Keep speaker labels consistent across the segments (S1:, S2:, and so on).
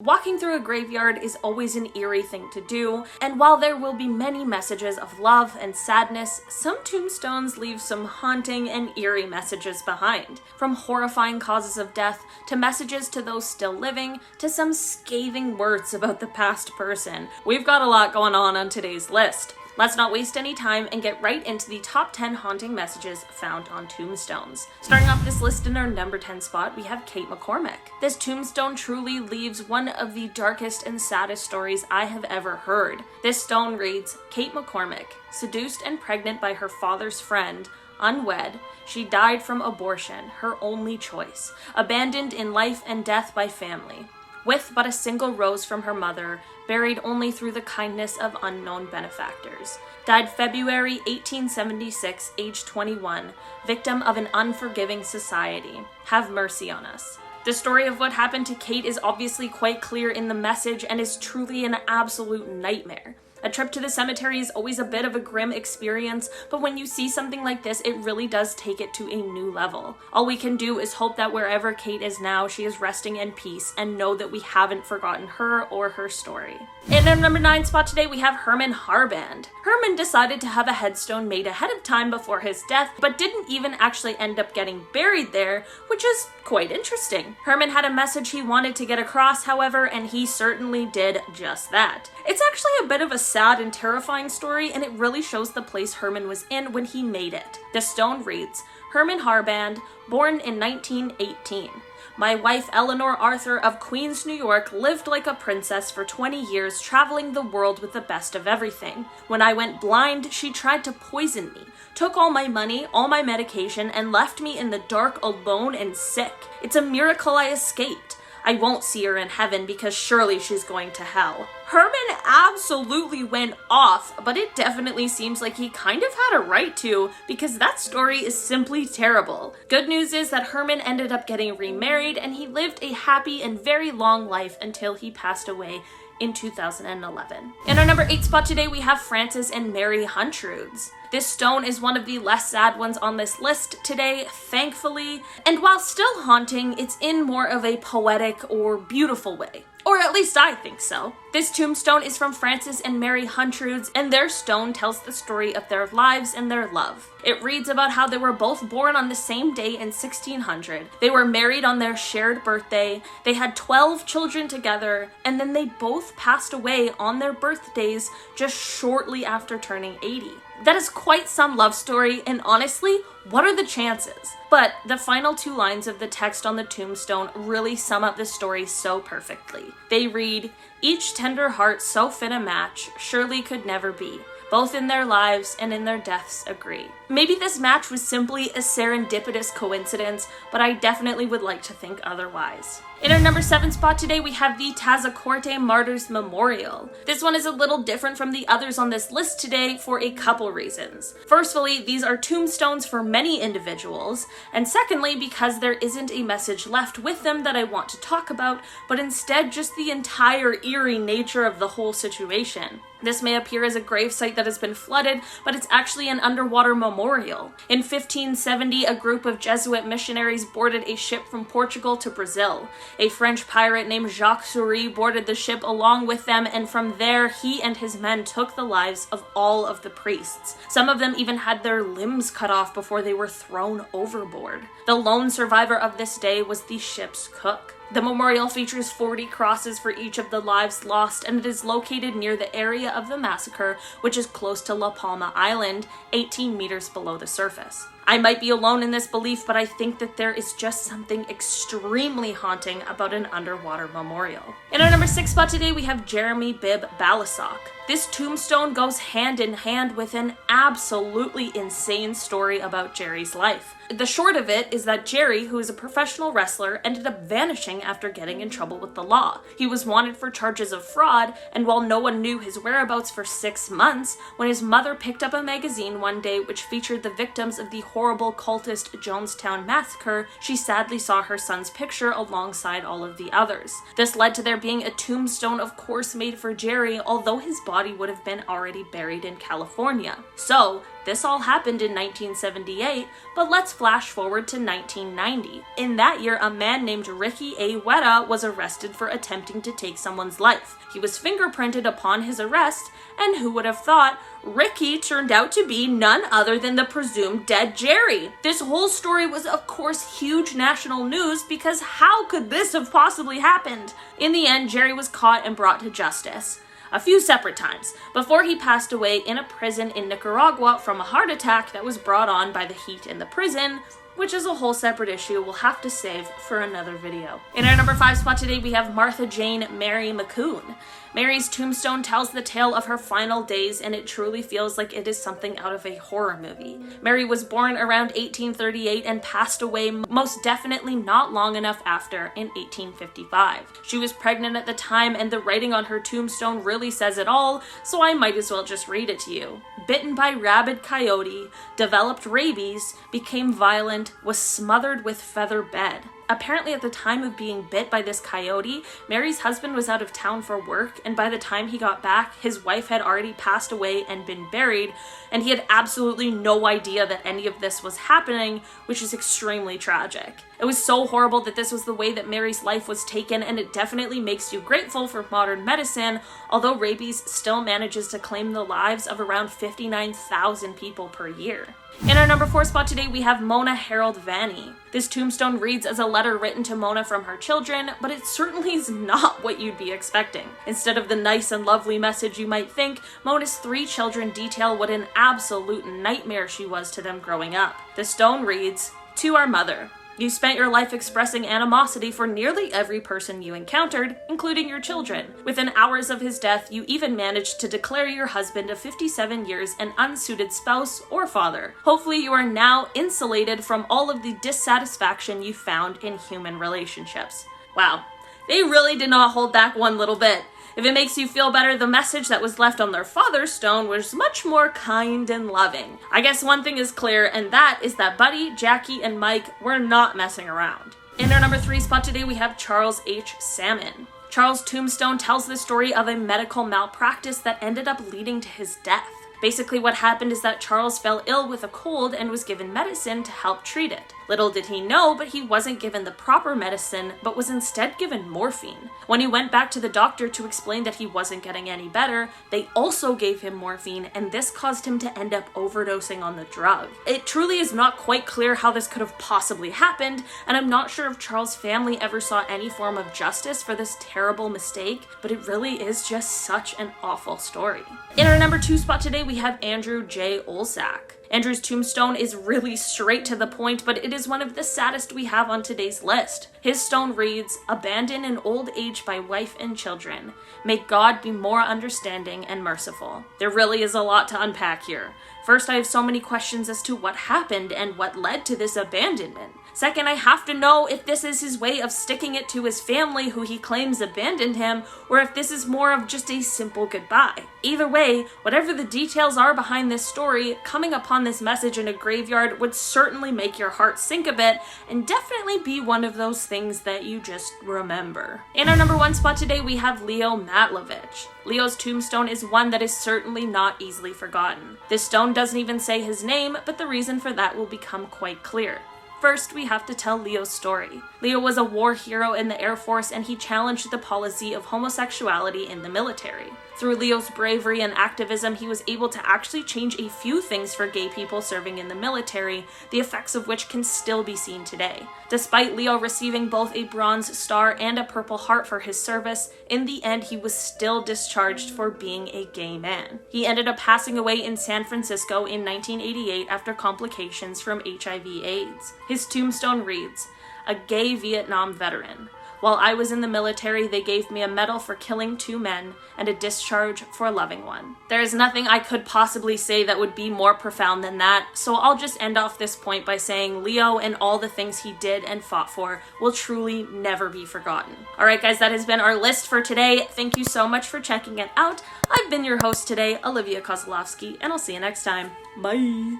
S1: Walking through a graveyard is always an eerie thing to do, and while there will be many messages of love and sadness, some tombstones leave some haunting and eerie messages behind. From horrifying causes of death, to messages to those still living, to some scathing words about the past person. We've got a lot going on today's list. Let's not waste any time and get right into the top 10 haunting messages found on tombstones. Starting off this list in our number 10 spot, we have Kate McCormick. This tombstone truly leaves one of the darkest and saddest stories I have ever heard. This stone reads, Kate McCormick, seduced and pregnant by her father's friend, unwed, she died from abortion, her only choice, abandoned in life and death by family. With but a single rose from her mother, buried only through the kindness of unknown benefactors. Died February 1876, age 21, victim of an unforgiving society. Have mercy on us. The story of what happened to Kate is obviously quite clear in the message and is truly an absolute nightmare. A trip to the cemetery is always a bit of a grim experience, but when you see something like this, it really does take it to a new level. All we can do is hope that wherever Kate is now, she is resting in peace and know that we haven't forgotten her or her story. In our number 9 spot today, we have Herman Harband. Herman decided to have a headstone made ahead of time before his death, but didn't even actually end up getting buried there, which is quite interesting. Herman had a message he wanted to get across, however, and he certainly did just that. It's actually a bit of a sad and terrifying story, and it really shows the place Herman was in when he made it. The stone reads, Herman Harband, born in 1918. My wife Eleanor Arthur of Queens, New York, lived like a princess for 20 years, traveling the world with the best of everything. When I went blind, she tried to poison me, took all my money, all my medication, and left me in the dark alone and sick. It's a miracle I escaped. I won't see her in heaven because surely she's going to hell. Herman absolutely went off, but it definitely seems like he kind of had a right to, because that story is simply terrible. Good news is that Herman ended up getting remarried and he lived a happy and very long life until he passed away in 2011. In our number 8 spot today, we have Francis and Mary Huntroods. This stone is one of the less sad ones on this list today, thankfully, and while still haunting, it's in more of a poetic or beautiful way. Or at least I think so. This tombstone is from Francis and Mary Huntroods, and their stone tells the story of their lives and their love. It reads about how they were both born on the same day in 1600. They were married on their shared birthday, they had 12 children together, and then they both passed away on their birthdays just shortly after turning 80. That is quite some love story, and honestly, what are the chances? But the final 2 lines of the text on the tombstone really sum up the story so perfectly. They read, each tender heart so fit a match, surely could never be. Both in their lives and in their deaths agree. Maybe this match was simply a serendipitous coincidence, but I definitely would like to think otherwise. In our number 7 spot today, we have the Tazacorte Martyrs Memorial. This one is a little different from the others on this list today for a couple reasons. Firstly, these are tombstones for many individuals, and secondly, because there isn't a message left with them that I want to talk about, but instead just the entire eerie nature of the whole situation. This may appear as a gravesite that has been flooded, but it's actually an underwater memorial. In 1570, a group of Jesuit missionaries boarded a ship from Portugal to Brazil. A French pirate named Jacques Souris boarded the ship along with them, and from there, he and his men took the lives of all of the priests. Some of them even had their limbs cut off before they were thrown overboard. The lone survivor of this day was the ship's cook. The memorial features 40 crosses for each of the lives lost, and it is located near the area of the massacre, which is close to La Palma Island, 18 meters below the surface. I might be alone in this belief, but I think that there is just something extremely haunting about an underwater memorial. In our number 6 spot today, we have Jeremy Bibb Balisok. This tombstone goes hand in hand with an absolutely insane story about Jerry's life. The short of it is that Jerry, who is a professional wrestler, ended up vanishing after getting in trouble with the law. He was wanted for charges of fraud, and while no one knew his whereabouts for 6 months, when his mother picked up a magazine one day which featured the victims of the horrible cultist Jonestown massacre, she sadly saw her son's picture alongside all of the others. This led to there being a tombstone, of course, made for Jerry, although his body body would have been already buried in California. So, this all happened in 1978, but let's flash forward to 1990. In that year, a man named Ricky A. Weta was arrested for attempting to take someone's life. He was fingerprinted upon his arrest, and who would have thought, Ricky turned out to be none other than the presumed dead Jerry. This whole story was, of course, huge national news because how could this have possibly happened? In the end, Jerry was caught and brought to justice a few separate times before he passed away in a prison in Nicaragua from a heart attack that was brought on by the heat in the prison, which is a whole separate issue we'll have to save for another video. In our number 5 spot today, we have Martha Jane Mary McCune. Mary's tombstone tells the tale of her final days, and it truly feels like it is something out of a horror movie. Mary was born around 1838 and passed away most definitely not long enough after in 1855. She was pregnant at the time, and the writing on her tombstone really says it all, so I might as well just read it to you. Bitten by rabid coyote, developed rabies, became violent, was smothered with feather bed. Apparently at the time of being bit by this coyote, Mary's husband was out of town for work, and by the time he got back, his wife had already passed away and been buried, and he had absolutely no idea that any of this was happening, which is extremely tragic. It was so horrible that this was the way that Mary's life was taken, and it definitely makes you grateful for modern medicine, although rabies still manages to claim the lives of around 59,000 people per year. In our number 4 spot today, we have Mona Herold Vanni. This tombstone reads as a letter written to Mona from her children, but it certainly is not what you'd be expecting. Instead of the nice and lovely message you might think, Mona's 3 children detail what an absolute nightmare she was to them growing up. The stone reads, "To our mother. You spent your life expressing animosity for nearly every person you encountered, including your children. Within hours of his death, you even managed to declare your husband of 57 years an unsuited spouse or father. Hopefully you are now insulated from all of the dissatisfaction you found in human relationships." Wow, they really did not hold back one little bit. If it makes you feel better, the message that was left on their father's stone was much more kind and loving. I guess one thing is clear, and that is that Buddy, Jackie, and Mike were not messing around. In our number 3 spot today, we have Charles H. Salmon. Charles' tombstone tells the story of a medical malpractice that ended up leading to his death. Basically, what happened is that Charles fell ill with a cold and was given medicine to help treat it. Little did he know, but he wasn't given the proper medicine, but was instead given morphine. When he went back to the doctor to explain that he wasn't getting any better, they also gave him morphine, and this caused him to end up overdosing on the drug. It truly is not quite clear how this could have possibly happened, and I'm not sure if Charles' family ever saw any form of justice for this terrible mistake, but it really is just such an awful story. In our number 2 spot today, we have Andrew J. Olszak. Andrew's tombstone is really straight to the point, but it is one of the saddest we have on today's list. His stone reads, "Abandoned in old age by wife and children. May God be more understanding and merciful." There really is a lot to unpack here. First, I have so many questions as to what happened and what led to this abandonment. Second, I have to know if this is his way of sticking it to his family who he claims abandoned him, or if this is more of just a simple goodbye. Either way, whatever the details are behind this story, coming upon this message in a graveyard would certainly make your heart sink a bit, and definitely be one of those things that you just remember. In our number 1 spot today, we have Leo Matlovich. Leo's tombstone is one that is certainly not easily forgotten. This stone doesn't even say his name, but the reason for that will become quite clear. First, we have to tell Leo's story. Leo was a war hero in the Air Force, and he challenged the policy of homosexuality in the military. Through Leo's bravery and activism, he was able to actually change a few things for gay people serving in the military, the effects of which can still be seen today. Despite Leo receiving both a Bronze Star and a Purple Heart for his service, in the end he was still discharged for being a gay man. He ended up passing away in San Francisco in 1988 after complications from HIV/AIDS. His tombstone reads, "A gay Vietnam veteran. While I was in the military, they gave me a medal for killing 2 men and a discharge for loving one." There is nothing I could possibly say that would be more profound than that, so I'll just end off this point by saying Leo and all the things he did and fought for will truly never be forgotten. Alright guys, that has been our list for today. Thank you so much for checking it out. I've been your host today, Olivia Kozlowski, and I'll see you next time. Bye!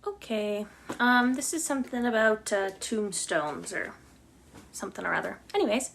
S1: Okay, this is something about tombstones or something or other. Anyways.